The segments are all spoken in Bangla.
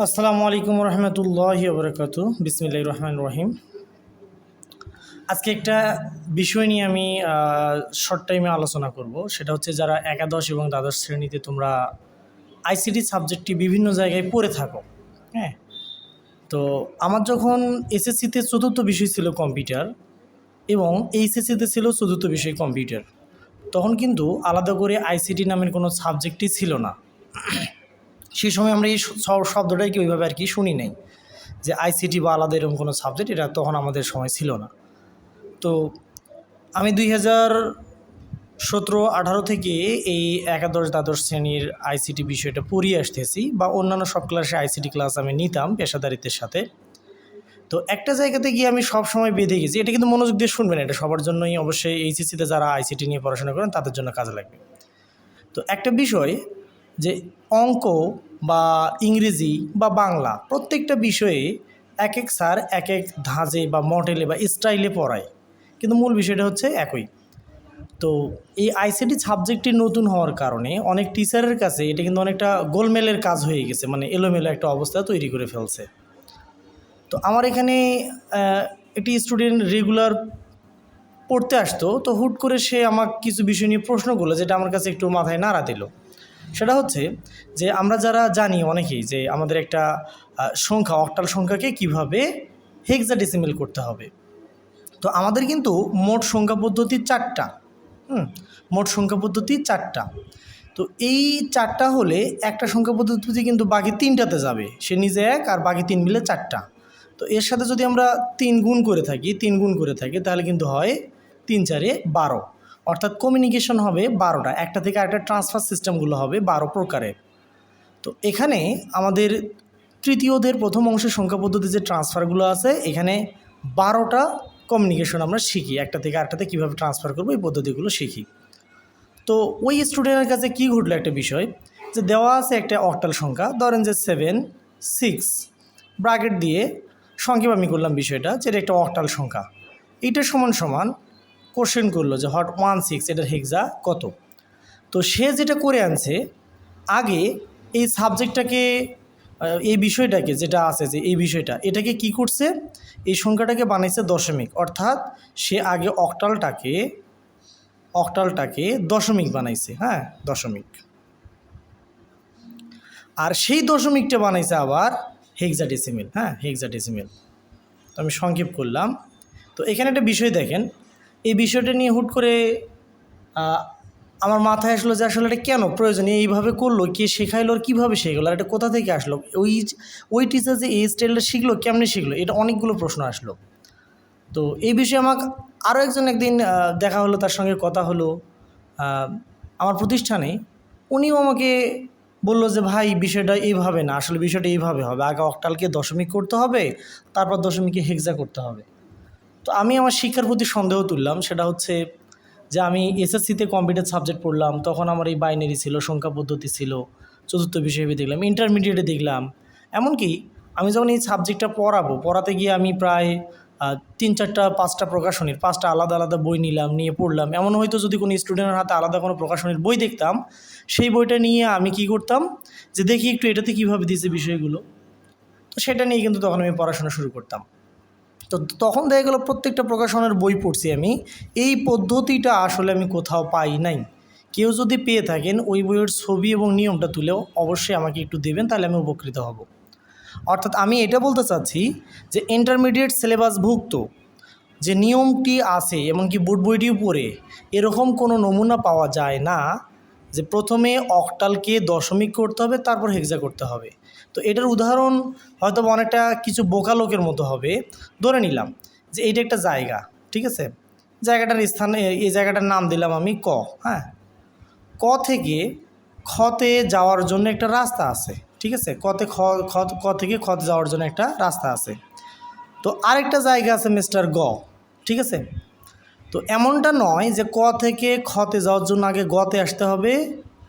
আসসালামু আলাইকুম রহমতুল্লাহি ওবরাকাতু। বিসমিল্লাহির রহমানির রহিম। আজকে একটা বিষয় নিয়ে আমি শর্ট টাইমে আলোচনা করব। সেটা হচ্ছে যারা একাদশ এবং দ্বাদশ শ্রেণীতে তোমরা আইসিটি সাবজেক্টটি বিভিন্ন জায়গায় পড়ে থাকো। হ্যাঁ, তো আমার যখন এসএসসিতে চতুর্থ বিষয় ছিল কম্পিউটার এবং এইচএসসিতে ছিল চতুর্থ বিষয় কম্পিউটার, তখন কিন্তু আলাদা করে আইসিটি নামের কোনো সাবজেক্টই ছিল না। সেই সময় আমরা এই শব্দটাই কি ওইভাবে আর কি শুনি নাই যে আইসিটি বা আলাদা এরকম কোনো সাবজেক্ট, এটা তখন আমাদের সময় ছিল না। তো আমি 2017-18 থেকে এই একাদশ দ্বাদশ শ্রেণীর আইসিটি বিষয়টা পড়িয়ে আসতেছি, বা অন্যান্য সব ক্লাসে আইসিটি ক্লাস আমি নিতাম পেশাদারিত্বের সাথে। তো একটা জায়গাতে গিয়ে আমি সব সময় বেঁধে গেছি, এটা কিন্তু মনোযোগ দিয়ে শুনবেন, এটা সবার জন্যই অবশ্যই, এইচএসসিতে যারা আইসিটি নিয়ে পড়াশোনা করেন তাদের জন্য কাজে লাগবে। তো একটা বিষয় যে অঙ্ক বা ইংরেজি বা বাংলা প্রত্যেকটা বিষয়ে এক এক স্যার এক এক ধাঁচে বা মডেলে বা স্টাইলে পড়ায়, কিন্তু মূল বিষয়টা হচ্ছে একই। তো এই আইসিটি সাবজেক্টটি নতুন হওয়ার কারণে অনেক টিচারের কাছে এটা কিন্তু অনেকটা গোলমেলের কাজ হয়ে গেছে, মানে এলোমেলো একটা অবস্থা তৈরি করে ফেলছে। তো আমার এখানে একটি স্টুডেন্ট রেগুলার পড়তে আসতো, তো হুট করে সে আমাকে কিছু বিষয় নিয়ে প্রশ্ন করলো, যেটা আমার কাছে একটু মাথায় নাড়া দিল। সেটা হচ্ছে যে আমরা যারা জানি অনেকেই যে আমাদের একটা সংখ্যা, অক্টাল সংখ্যাকে কিভাবে হেক্সাডেসিমেল করতে হবে। তো আমাদের কিন্তু মোট সংখ্যা পদ্ধতি 4টা। মোট সংখ্যা পদ্ধতি 4টা। তো এই 4টা হলে একটা সংখ্যা পদ্ধতি কিন্তু বাকি 3টাতে যাবে, সে নিজে 1 আর বাকি 3 মিলে 4টা। তো এর সাথে যদি আমরা 3 গুণ করে থাকি তাহলে কিন্তু হয় 3 4 12, অর্থাৎ কমিউনিকেশন হবে 12টা, একটা থেকে আরেকটা ট্রান্সফার সিস্টেমগুলো হবে 12 প্রকারের। তো এখানে আমাদের তৃতীয় অধ্যায়ের প্রথম অংশের সংখ্যা পদ্ধতি যে ট্রান্সফারগুলো আছে, এখানে 12টা কমিউনিকেশন আমরা শিখি, একটা থেকে আরেকটাতে কীভাবে ট্রান্সফার করবো এই পদ্ধতিগুলো শিখি। তো ওই স্টুডেন্টের কাছে কী ঘটলো, একটা বিষয় যে দেওয়া আছে একটা অক্টাল সংখ্যা, ধরেন যে 7 6 ব্র্যাকেট দিয়ে সংক্ষেপ আমি করলাম বিষয়টা, যে এটা একটা অক্টাল সংখ্যা। এইটা সমান সমান কোশ্চেন করলো যে হট 16 এটার হেক্সা কত। তো সে যেটা করে আনছে, আগে এই সাবজেক্টটাকে, এই বিষয়টাকে যেটা আছে যে এই বিষয়টা, এটাকে কি করছে, এই সংখ্যাটাকে বানাইছে দশমিক, অর্থাৎ সে আগে অক্টালটাকে দশমিক বানাইছে। হ্যাঁ, দশমিক। আর সেই দশমিকটা বানাইছে আবার হেক্সাডেসিমেল। হ্যাঁ, হেক্সাডেসিমেল। তো আমি সংক্ষেপ করলাম। তো এখানে একটা বিষয় দেখেন, এই বিষয়টা নিয়ে হুট করে আমার মাথায় আসলো যে আসলে এটা কেন প্রয়োজন, এইভাবে করলো, কে শেখাইলো আর কীভাবে শেখালো, আর এটা কোথা থেকে আসলো, ওই টিচার যে এই স্টাইলটা শিখলো কেমনে শিখলো, এটা অনেকগুলো প্রশ্ন আসলো। তো এই বিষয়ে আমাকে আরও একদিন দেখা হলো, তার সঙ্গে কথা হলো আমার প্রতিষ্ঠানে। উনিও আমাকে বললো যে ভাই বিষয়টা এইভাবে না, আসলে বিষয়টা এইভাবে হবে, আগে অক্টালকে দশমিক করতে হবে, তারপর দশমিকে হেক্সা করতে হবে। তো আমি আমার শিক্ষার প্রতি সন্দেহ তুললাম, সেটা হচ্ছে যে আমি এসএসসিতে কম্পিউটার সাবজেক্ট পড়লাম, তখন আমার এই বাইনারি ছিল, সংখ্যা পদ্ধতি ছিল, চতুর্থ বিষয় দেখলাম, ইন্টারমিডিয়েটে দেখলাম। এমনকি আমি যখন এই সাবজেক্টটা পড়াতে গিয়ে আমি প্রায় 3-4-5টা প্রকাশনীর 5টা আলাদা আলাদা বই নিয়ে পড়লাম। এমন হয়তো যদি কোনো স্টুডেন্টের হাতে আলাদা কোনো প্রকাশনীর বই দেখতাম, সেই বইটা নিয়ে আমি কি করতাম, যে দেখি একটু এটাতে কীভাবে দিয়েছে বিষয়গুলো, তো সেটা নিয়ে কিন্তু তখন আমি পড়াশোনা শুরু করতাম। তো তখন দেখা গেল প্রত্যেকটা প্রকাশনের বই পড়ছি আমি, এই পদ্ধতিটা আসলে আমি কোথাও পাই নাই। কেউ যদি পেয়ে থাকেন ওই বইয়ের ছবি এবং নিয়মটা তুলেও অবশ্যই আমাকে একটু দেবেন, তাহলে আমি উপকৃত হব। অর্থাৎ আমি এটা বলতে চাচ্ছি যে ইন্টারমিডিয়েট সিলেবাসভুক্ত যে নিয়মটি আছে, এমনকি বোর্ড বইটিও পড়ে এরকম কোনো নমুনা পাওয়া যায় না যে প্রথমে অক্টালকে দশমিক করতে হবে তারপর হেক্সা করতে হবে। তো এটার উদাহরণ হয়তো অনেকটা কিছু বোকা লোকের মতো হবে। ধরে নিলাম যে এইটা একটা জায়গা, ঠিক আছে, জায়গাটার স্থানে এই জায়গাটার নাম দিলাম আমি ক। হ্যাঁ, ক থেকে খতে যাওয়ার জন্য একটা রাস্তা আছে, ঠিক আছে, ক থেকে খতে যাওয়ার জন্য একটা রাস্তা আছে। তো আরেকটা জায়গা আছে মিস্টার গ, ঠিক আছে। তো এমনটা নয় যে ক থেকে খতে যাওয়ার জন্য আগে গতে আসতে হবে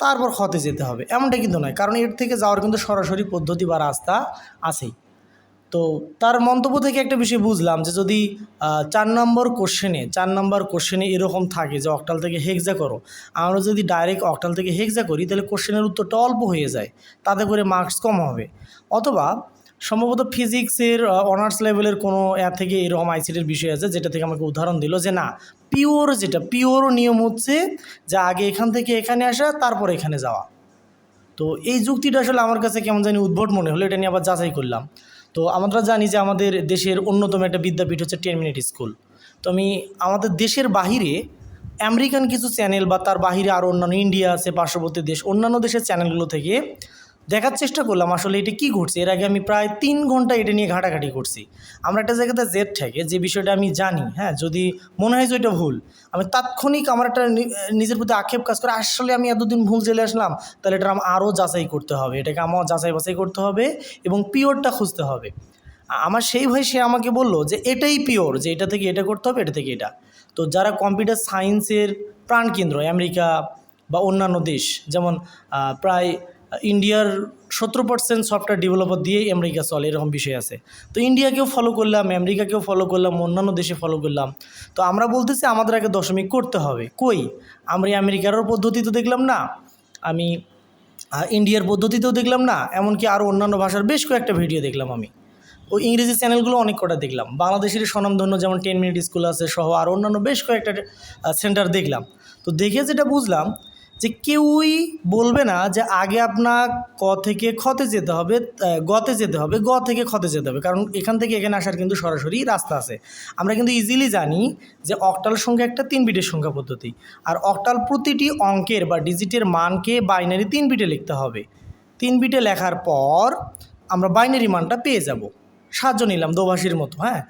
তারপর খতে যেতে হবে, এমনটা কিন্তু নয়, কারণ এর থেকে যাওয়ার কিন্তু সরাসরি পদ্ধতি বা রাস্তা আছেই। তো তার মন্তব্য থেকে একটা বিষয় বুঝলাম যে যদি 4 নম্বর কোশ্চেনে এরকম থাকে যে অক্টাল থেকে হেক্সা করো, আমরা যদি ডাইরেক্ট অক্টাল থেকে হেক্সা করি তাহলে কোশ্চেনের উত্তরটা অল্প হয়ে যায়, তাতে করে মার্কস কম হবে। অথবা সম্ভবত ফিজিক্সের অনার্স লেভেলের কোনো থেকে এরকম আইসিটির বিষয় আছে যেটা থেকে আমাকে উদাহরণ দিল যে না, পিওর নিয়ম হচ্ছে যে আগে এখান থেকে এখানে আসা, তারপর এখানে যাওয়া। তো এই যুক্তিটা আসলে আমার কাছে কেমন জানি উদ্ভট মনে হলো, এটা নিয়ে আবার যাচাই করলাম। তো আমরা জানি যে আমাদের দেশের অন্যতম একটা বিদ্যাপীঠ হচ্ছে 10 মিনিট স্কুল। তো আমি আমাদের দেশের বাহিরে আমেরিকান কিছু চ্যানেল বা তার বাহিরে আরও অন্যান্য ইন্ডিয়া আছে, পার্শ্ববর্তী দেশ, অন্যান্য দেশের চ্যানেলগুলো থেকে দেখার চেষ্টা করলাম আসলে এটা কী ঘটছে। এর আগে আমি প্রায় 3 ঘন্টা এটা নিয়ে ঘাটাঘাটি করছি। আমরা একটা জায়গাতে জেদ থাকে যে বিষয়টা আমি জানি, হ্যাঁ, যদি মনে হয় যে এটা ভুল, আমি তাৎক্ষণিক আমার একটা নিজের প্রতি আক্ষেপ কাজ করে, আসলে আমি এতদিন ভুল চলে আসলাম, তাহলে এটা আমার আরও যাচাই করতে হবে, এটাকে আমার যাচাই বাছাই করতে হবে এবং পিওরটা খুঁজতে হবে। আমার সেই ভাই সে আমাকে বললো যে এটাই পিওর, যে এটা থেকে এটা করতে হবে, এটা থেকে এটা। তো যারা কম্পিউটার সায়েন্সের প্রাণকেন্দ্র আমেরিকা বা অন্যান্য দেশ, যেমন প্রায় ইন্ডিয়ার 70% সফটওয়্যার ডেভেলপার দিয়ে আমেরিকা চলে, এরকম বিষয় আছে। তো ইন্ডিয়াকেও ফলো করলাম, আমেরিকাকেও ফলো করলাম, অন্যান্য দেশে ফলো করলাম। তো আমরা বলতেছি আমাদের আগে দশমিক করতে হবে। কই, আমরা আমেরিকারও পদ্ধতি তো দেখলাম না, আমি ইন্ডিয়ার পদ্ধতিতেও দেখলাম না, এমনকি আরও অন্যান্য ভাষার বেশ কয়েকটা ভিডিও দেখলাম আমি। ওই ইংরেজি চ্যানেলগুলো অনেক কটা দেখলাম, বাংলাদেশের স্বনামধন্য যেমন 10 মিনিট স্কুল আছে সহ আর অন্যান্য বেশ কয়েকটা সেন্টার দেখলাম। তো দেখে যেটা বুঝলাম যে কেউই বলবে না যে আগে আপনার ক থেকে খতে যেতে হবে, গতে যেতে হবে, গ থেকে খতে যেতে হবে, কারণ এখান থেকে এখানে আসার কিন্তু সরাসরি রাস্তা আছে। আমরা কিন্তু ইজিলি জানি যে অক্টাল সংখ্যা একটা 3 বিটের সংখ্যা পদ্ধতি, আর অক্টাল প্রতিটি অঙ্কের বা ডিজিটের মানকে বাইনারি 3 বিটে লিখতে হবে। 3 বিটে লেখার পর আমরা বাইনারি মানটা পেয়ে যাব। সাহায্য নিলাম দোভাষীর মতো, হ্যাঁ।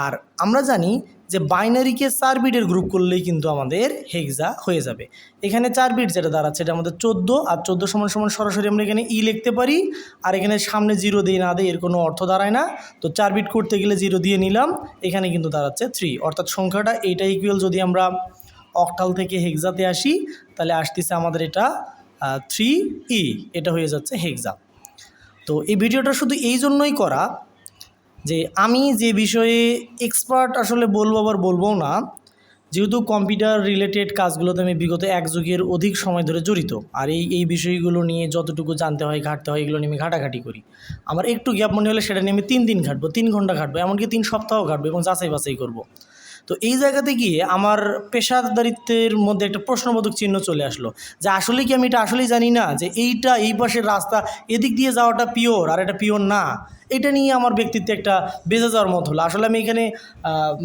আর আমরা জানি যে বাইনারিকে 4 বিটের গ্রুপ করলেই কিন্তু আমাদের হেক্সা হয়ে যাবে। এখানে 4 বিট যেটা দাঁড়াচ্ছে এটা আমাদের 14, আর 14 সমান সমান সরাসরি আমরা এখানে লিখতে পারি, আর এখানে সামনে 0 দিয়ে না দেয় এর কোনো অর্থ দাঁড়ায় না। তো 4 বিট করতে গেলে 0 দিয়ে নিলাম, এখানে কিন্তু দাঁড়াচ্ছে 3, অর্থাৎ সংখ্যাটা এইটা ইকুয়াল যদি আমরা অক্টাল থেকে হেক্সাতে আসি তাহলে আসতেছে আমাদের এটা 3E, এটা হয়ে যাচ্ছে হেক্সা। তো এই ভিডিওটা শুধু এই জন্যই করা যে আমি যে বিষয়ে এক্সপার্ট আসলে বলবো আবার বলবো না, যেহেতু কম্পিউটার রিলেটেড কাজগুলোতে আমি বিগত 1 যুগের অধিক সময় ধরে জড়িত, আর এই বিষয়গুলো নিয়ে যতটুকু জানতে হয় ঘাটতে হয় এগুলো নিয়ে আমি ঘাটাঘাটি করি। আমার একটু গ্যাপ মনে হলে সেটা নিয়ে আমি 3 দিন ঘাটবো, 3 ঘন্টা ঘাটবো, এমনকি 3 সপ্তাহ ঘাটবো এবং যাচাই বাছাই করবো। তো এই জায়গাতে গিয়ে আমার পেশাদারিত্বের মধ্যে একটা প্রশ্নবোধক চিহ্ন চলে আসলো যে আসলে কি আমি এটা আসলেই জানি না যে এই পাশের রাস্তা এদিক দিয়ে যাওয়াটা পিওর আর এটা পিওর না। এটা নিয়ে আমার ব্যক্তিত্বে একটা বেঁচে যাওয়ার মতো হলো। আসলে আমি এখানে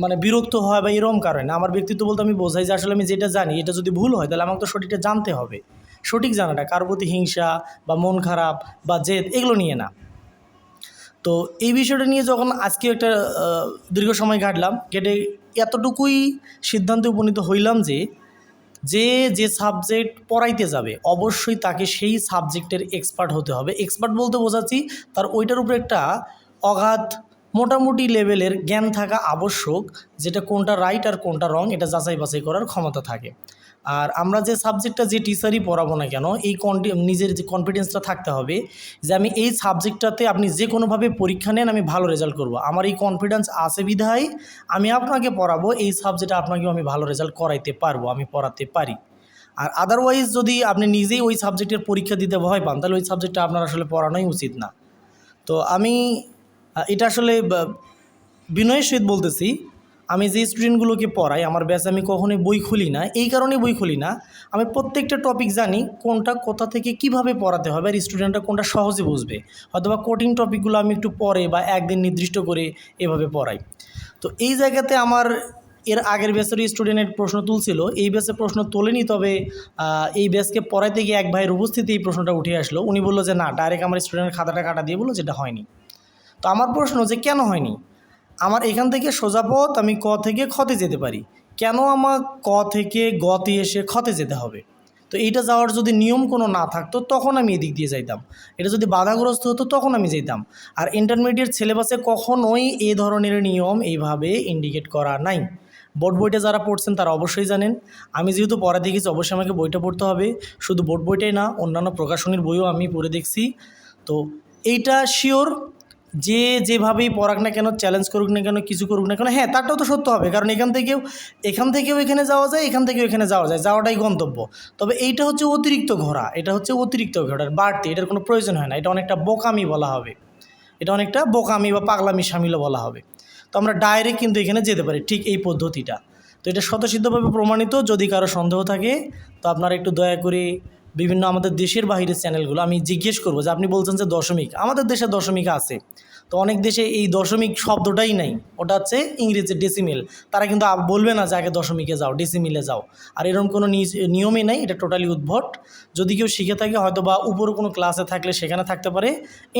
মানে বিরক্ত হয় বা এরকম কারণে না, আমার ব্যক্তিত্ব বলতে আমি বোঝাই যে আসলে আমি যেটা জানি এটা যদি ভুল হয় তাহলে আমাকে তো সঠিকটা জানতে হবে। সঠিক জানাটা কারোর প্রতি হিংসা বা মন খারাপ বা জেদ এগুলো নিয়ে না। তো এই বিষয়টা নিয়ে যখন আজকে একটা দীর্ঘ সময় ঘাটলাম, কেটে এতটুকুই সিদ্ধান্তে উপনীত হইলাম যে যে সাবজেক্ট পড়াইতে যাবে অবশ্যই তাকে সেই সাবজেক্টের এক্সপার্ট হতে হবে। এক্সপার্ট বলতে বোঝাচ্ছি তার ওইটার উপরে একটা অগাধ মোটামুটি লেভেলের জ্ঞান থাকা আবশ্যক, যেটা কোনটা রাইট আর কোনটা রং এটা যাচাই বাছাই করার ক্ষমতা থাকে। আর আমরা যে সাবজেক্টটা যে টিচারই পড়াবো না কেন, এই নিজের যে কনফিডেন্সটা থাকতে হবে যে আমি এই সাবজেক্টটাতে আপনি যে কোনোভাবে পরীক্ষা নেন আমি ভালো রেজাল্ট করব। আমার এই কনফিডেন্স আছে বিধায় আমি আপনাকে পড়াবো, এই সাবজেক্টে আপনাকেও আমি ভালো রেজাল্ট করাইতে পারবো, আমি পড়াতে পারি। আর আদারওয়াইজ যদি আপনি নিজেই ওই সাবজেক্টের পরীক্ষা দিতে ভয় পান তাহলে ওই সাবজেক্টটা আপনার আসলে পড়ানোই উচিত না। তো আমি এটা আসলে বিনয়ের সহিত বলতেছি, আমি যে স্টুডেন্টগুলোকে পড়াই আমার ব্যাচে আমি কখনোই বই খুলি না। এই কারণেই বই খুলি না, আমি প্রত্যেকটা টপিক জানি কোনটা কোথা থেকে কিভাবে পড়াতে হবে আর স্টুডেন্টরা কোনটা সহজে বুঝবে। অথবা কঠিন টপিকগুলো আমি একটু পরে বা একদিন নির্দিষ্ট করে এভাবে পড়াই। তো এই জায়গাতে আমার এর আগের ব্যাচের স্টুডেন্টের প্রশ্ন তুলছিল, এই ব্যাচে প্রশ্ন তোলেনি, তবে এই ব্যাচকে পড়াইতে গিয়ে এক ভাইয়ের উপস্থিতি এই প্রশ্নটা উঠে আসলো। উনি বললো যে না, ডাইরেক্ট আমার স্টুডেন্টের খাতাটা কাটা দিয়ে বললো যেটা হয়নি। তো আমার প্রশ্ন যে কেন হয়নি, আমার এখান থেকে সোজা পথ আমি ক থেকে খতে যেতে পারি, কেন আমার ক থেকে গতে এসে খতে যেতে হবে? তো এইটা যাওয়ার যদি নিয়ম কোনো না থাকতো তখন আমি এদিক দিয়ে যাইতাম, এটা যদি বাধাগ্রস্ত হতো তখন আমি যেতাম। আর ইন্টারমিডিয়েট সিলেবাসে কখনোই এ ধরনের নিয়ম এইভাবে ইন্ডিকেট করা নাই। বোর্ড বইটা যারা পড়ছেন তারা অবশ্যই জানেন, আমি যেহেতু পড়া দেখেছি অবশ্যই আমাকে বইটা পড়তে হবে। শুধু বোর্ড বইটাই না, অন্যান্য প্রকাশনীর বইও আমি পড়ে দেখছি। তো এইটা শিওর যে যেভাবেই পড়াক না কেন, চ্যালেঞ্জ করুক না কেন, কিছু করুক না কেন, হ্যাঁ তারটাও তো সত্য হবে, কারণ এখান থেকেও এখানে যাওয়া যায়, এখান থেকেও এখানে যাওয়া যায়, যাওয়াটাই গন্তব্য। তবে এইটা হচ্ছে অতিরিক্ত ঘোরা, এটা হচ্ছে অতিরিক্ত ঘোরার বাড়তি, এটার কোনো প্রয়োজন হয় না, এটা অনেকটা বোকামি বলা হবে, এটা অনেকটা বোকামি বা পাগলামি শামিলও বলা হবে। তো আমরা ডাইরেক্ট কিন্তু এখানে যেতে পারি, ঠিক এই পদ্ধতিটা। তো এটা স্বতঃসিদ্ধভাবে প্রমাণিত। যদি কারো সন্দেহ থাকে তো আপনারা একটু দয়া করে বিভিন্ন আমাদের দেশের বাইরের চ্যানেলগুলো আমি জিজ্ঞেস করবো যে আপনি বলছেন যে দশমিক, আমাদের দেশে দশমিক আছে, তো অনেক দেশে এই দশমিক শব্দটাই নাই, ওটা হচ্ছে ইংরেজির ডেসিমেল। তারা কিন্তু বলবে না যে আগে দশমিকে যাও, ডেসিমিলে যাও। আর এরকম কোনো নিয়মই নাই, এটা টোটালি উদ্ভট। যদি কেউ শিখে থাকে হয়তো বা উপরে কোনো ক্লাসে থাকলে সেখানে থাকতে পারে,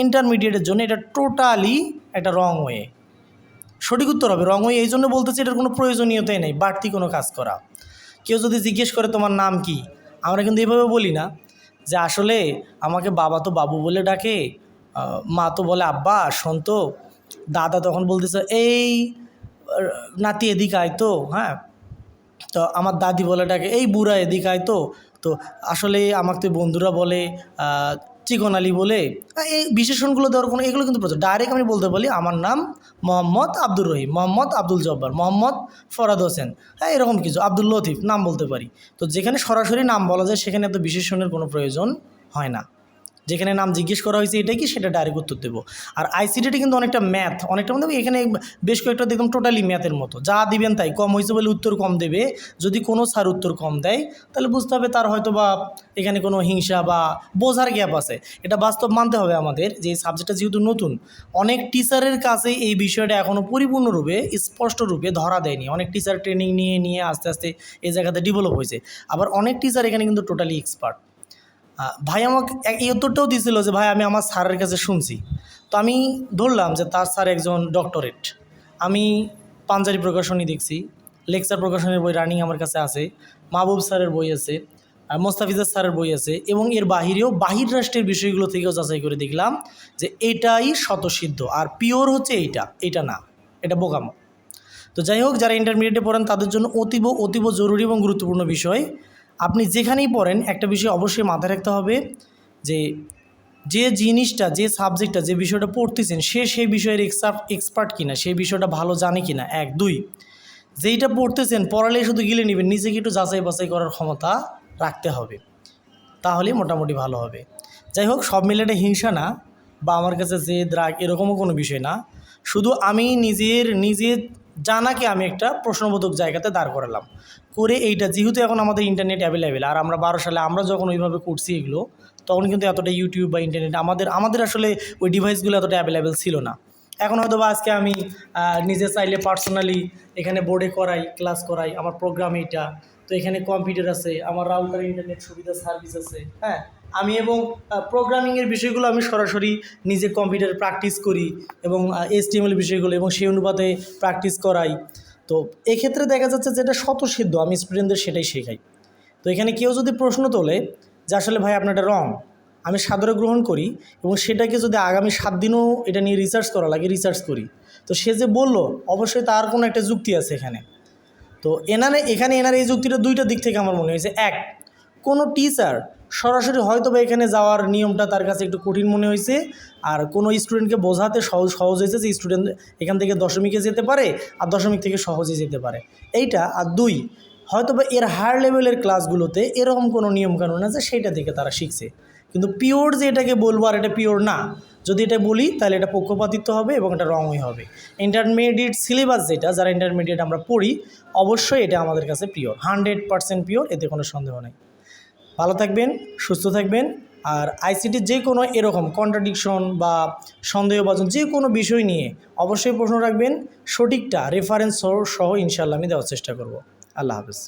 ইন্টারমিডিয়েটের জন্য এটা টোটালি একটা রং ওয়ে। সঠিক উত্তর হবে রং ওয়ে। এই জন্য বলতেছি এটার কোনো প্রয়োজনীয়তাই নেই বাড়তি কোনো কাজ করা। কেউ যদি জিজ্ঞেস করে তোমার নাম কি, আমরা কিন্তু এভাবে বলি না যে আসলে আমাকে বাবা তো বাবু বলে ডাকে, মা তো বলে আব্বা, সন্ত, দাদা তখন বলতেছে এই নাতি এদিকে আয় তো, হ্যাঁ, তো আমার দাদি বলে ডাকে এই বুড়া এদিকে আয় তো। তো আসলে আমাকে বন্ধুরা বলে চিকন আলী বলে, এই বিশেষণগুলো দেওয়ার কোনো এগুলো কিন্তু প্রয়োজন। ডাইরেক্ট আমি বলতে বলি আমার নাম মোহাম্মদ আব্দুর রহিম, মোহাম্মদ আব্দুল জব্বার, মোহাম্মদ ফরাদ হোসেন, হ্যাঁ এরকম কিছু, আব্দুল লতিফ, নাম বলতে পারি। তো যেখানে সরাসরি নাম বলা যায় সেখানে এত বিশেষণের কোনো প্রয়োজন হয় না। যেখানে নাম জিজ্ঞেস করা হয়েছে এটাই কি, সেটা ডাইরেক্ট উত্তর দেবো। আর আইসিটিটা কিন্তু অনেকটা ম্যাথ, অনেকটা মানে এখানে বেশ কয়েকটা দেখুন টোটালি ম্যাথের মতো, যা দিবেন তাই, কম হয়েছে বলে উত্তর কম দেবে। যদি কোনো স্যার উত্তর কম দেয় তাহলে বুঝতে হবে তার হয়তো বা এখানে কোনো হিংসা বা বোঝার গ্যাপ আছে। এটা বাস্তব মানতে হবে আমাদের, যে এই সাবজেক্টটা যেহেতু নতুন, অনেক টিচারের কাছে এই বিষয়টা এখনও পরিপূর্ণরূপে স্পষ্টরূপে ধরা দেয়নি। অনেক টিচার ট্রেনিং নিয়ে আস্তে আস্তে এই জায়গাতে ডেভেলপ হয়েছে। আবার অনেক টিচার এখানে কিন্তু টোটালি এক্সপার্ট। ভাই আমাকে এই উত্তরটাও দিয়েছিল যে ভাই আমি আমার স্যারের কাছে শুনছি। তো আমি ধরলাম যে তার স্যার একজন ডক্টরেট। আমি পাঞ্জাবি প্রকাশনী দেখছি, লেকচার প্রকাশনের বই রানিং আমার কাছে আছে, মাহবুব স্যারের বই আছে, মোস্তাফিজার স্যারের বই আছে, এবং এর বাহিরেও বাহির রাষ্ট্রের বিষয়গুলো থেকেও যাচাই করে দেখলাম যে এটাই স্বতঃসিদ্ধ, আর পিওর হচ্ছে এইটা না, এটা বোকামো। তো যাই হোক, যারা ইন্টারমিডিয়েটে পড়েন তাদের জন্য অতীব জরুরি এবং গুরুত্বপূর্ণ বিষয়। আপনি যেখানেই পড়েন একটা বিষয় অবশ্যই মাথায় রাখতে হবে যে যে জিনিসটা, যে সাবজেক্টটা, যে বিষয়টা পড়তেছেন সেই বিষয়ের এক্সপার্ট কিনা, সেই বিষয়টা ভালো জানে কিনা, 1 2। যেইটা পড়তেছেন পড়ালে শুধু গিলে নেবেন, নিজেকে একটু যাচাই বাছাই করার ক্ষমতা রাখতে হবে, তাহলেই মোটামুটি ভালো হবে। যাই হোক, সব মিলে এটা হিংসা না বা আমার কাছে যে দ্রাগ এরকমও কোনো বিষয় না। শুধু আমি নিজের জানাকে আমি একটা প্রশ্নবোধক জায়গাতে দাঁড় করালাম, করে এইটা যেহেতু এখন আমাদের ইন্টারনেট অ্যাভেলেবেল, আর আমরা 12 সালে আমরা যখন ওইভাবে করছি এগুলো, তখন কিন্তু এতটা ইউটিউব বা ইন্টারনেট আমাদের আসলে ওই ডিভাইসগুলো এতটা অ্যাভেলেবেল ছিল না। এখন হয়তো বা আজকে আমি নিজে চাইলে পার্সোনালি এখানে বোর্ডে ক্লাস করাই, আমার প্রোগ্রাম এইটা, তো এখানে কম্পিউটার আছে, আমার রাউটার ইন্টারনেট সুবিধা সার্ভিস আছে, হ্যাঁ, আমি এবং প্রোগ্রামিংয়ের বিষয়গুলো আমি সরাসরি নিজে কম্পিউটারে প্র্যাকটিস করি, এবং HTML বিষয়গুলো এবং সেই অনুপাতে প্র্যাকটিস করাই। তো এক্ষেত্রে দেখা যাচ্ছে যেটা স্বতঃসিদ্ধ, আমি স্টুডেন্টদের সেটাই শেখাই। তো এখানে কেউ যদি প্রশ্ন তোলে যে আসলে ভাই আপনার এটা রং, আমি সাদরে গ্রহণ করি, এবং সেটাকে যদি আগামী 7 দিনও এটা নিয়ে রিসার্চ করা লাগে, রিসার্চ করি। তো সে যে বলল, অবশ্যই তার কোনো একটা যুক্তি আছে এখানে। তো এনার এই যুক্তিটা দুইটা দিক থেকে আমার মনে হয়েছে। এক, কোনো টিচার সরাসরি হয়তো বা এখানে যাওয়ার নিয়মটা তার কাছে একটু কঠিন মনে হয়েছে, আর কোনো স্টুডেন্টকে বোঝাতে সহজ হয়েছে যে স্টুডেন্ট এখান থেকে দশমিকে যেতে পারে, আর দশমিক থেকে সহজে যেতে পারে, এইটা। আর 2, হয়তো বা এর হায়ার লেভেলের ক্লাসগুলোতে এরকম কোনো নিয়মকানুন আছে, সেইটা থেকে তারা শিখছে। কিন্তু পিওর যে এটাকে বলবো আর এটা পিওর না, যদি এটা বলি তাহলে এটা পক্ষপাতিত্ব হবে এবং এটা রংই হবে। ইন্টারমিডিয়েট সিলেবাস যেটা, যারা ইন্টারমিডিয়েট আমরা পড়ি, অবশ্যই এটা আমাদের কাছে পিওর, 100% পিওর, এতে কোনো সন্দেহ নেই। ভালো থাকবেন, সুস্থ থাকবেন। আর আইসিটির যে কোনো এরকম কন্ট্রাডিকশন বা সন্দেহভাজন যে কোনো বিষয় নিয়ে অবশ্যই প্রশ্ন রাখবেন, সঠিকটা রেফারেন্স সহ ইনশাআল্লাহ আমি দেওয়ার চেষ্টা করব। আল্লাহ হাফেজ।